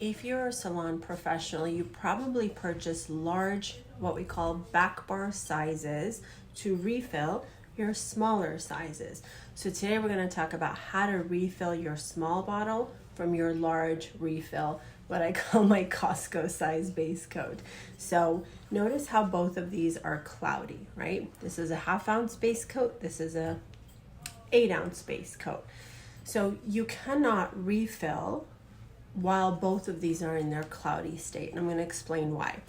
if you're a salon professional, you probably purchase large, what we call back bar sizes to refill your smaller sizes. So today we're going to talk about how to refill your small bottle from your large refill, what I call my Costco size base coat. So notice how both of these are cloudy, right? This is a 1/2 ounce base coat. This is a 8 ounce base coat. So you cannot refill while both of these are in their cloudy state, and I'm going to explain why.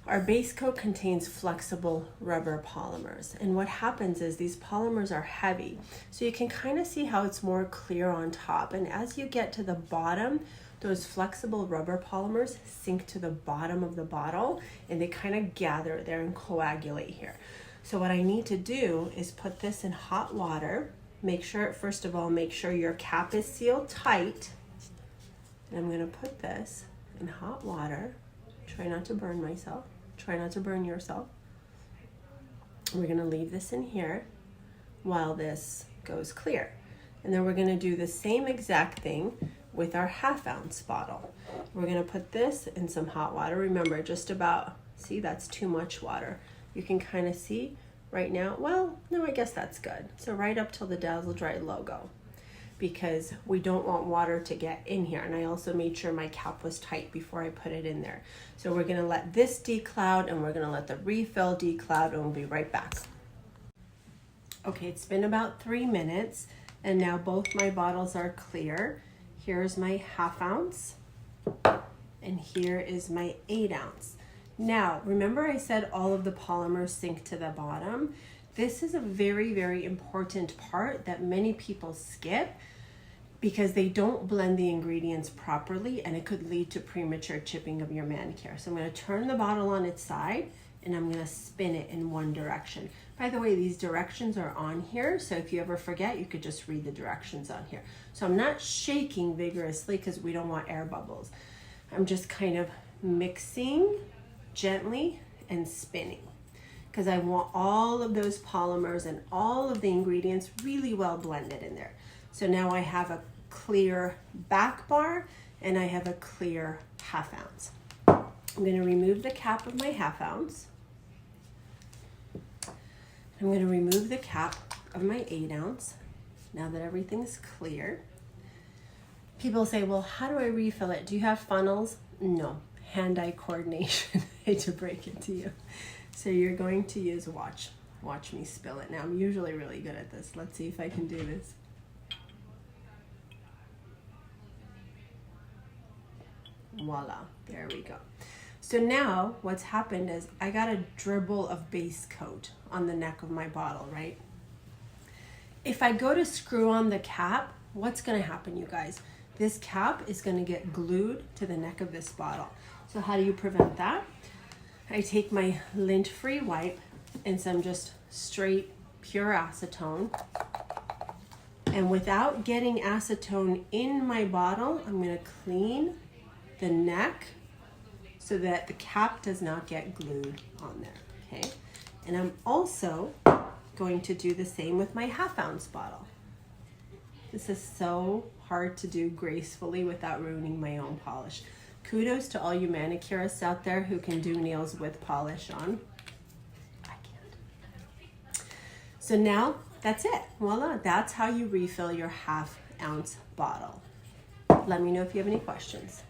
Our base coat contains flexible rubber polymers, and what happens is these polymers are heavy, so you can kind of see how it's more clear on top, and as you get to the bottom, those flexible rubber polymers sink to the bottom of the bottle and they kind of gather there and coagulate here. So what I need to do is put this in hot water. Make sure, first of all, make sure your cap is sealed tight. And I'm going to put this in hot water. Try not to burn myself. Try not to burn yourself. We're going to leave this in here while this goes clear. And then we're going to do the same exact thing with our 1/2 ounce bottle. We're going to put this in some hot water. Remember, just about, see, that's too much water. You can kind of see right now, well, no, I guess that's good. So right up till the Dazzle Dry logo, because we don't want water to get in here. And I also made sure my cap was tight before I put it in there. So we're gonna let this decloud and we're gonna let the refill decloud, and we'll be right back. Okay, it's been about 3 minutes and now both my bottles are clear. Here's my 1/2 ounce and here is my 8 ounce. Now, remember I said all of the polymers sink to the bottom? This is a very, very important part that many people skip because they don't blend the ingredients properly, and it could lead to premature chipping of your manicure. So I'm going to turn the bottle on its side and I'm going to spin it in one direction. By the way, these directions are on here, so if you ever forget, you could just read the directions on here. So I'm not shaking vigorously because we don't want air bubbles. I'm just kind of mixing gently and spinning, because I want all of those polymers and all of the ingredients really well blended in there. So now I have a clear back bar and I have a clear 1/2 ounce. I'm going to remove the cap of my 1/2 ounce. I'm going to remove the cap of my 8 ounce now that everything's clear. People say, well, how do I refill it? Do you have funnels? No, hand-eye coordination. I hate to break it to you. So you're going to use, watch me spill it. Now I'm usually really good at this. Let's see if I can do this. Voila, there we go. So now what's happened is I got a dribble of base coat on the neck of my bottle, right? If I go to screw on the cap, what's gonna happen, you guys? This cap is gonna get glued to the neck of this bottle. So how do you prevent that? I take my lint-free wipe and some just straight pure acetone. And without getting acetone in my bottle, I'm gonna clean the neck so that the cap does not get glued on there, okay? And I'm also going to do the same with my 1/2 ounce bottle. This is so hard to do gracefully without ruining my own polish. Kudos to all you manicurists out there who can do nails with polish on. I can't. So now that's it. Voila, that's how you refill your 1/2 ounce bottle. Let me know if you have any questions.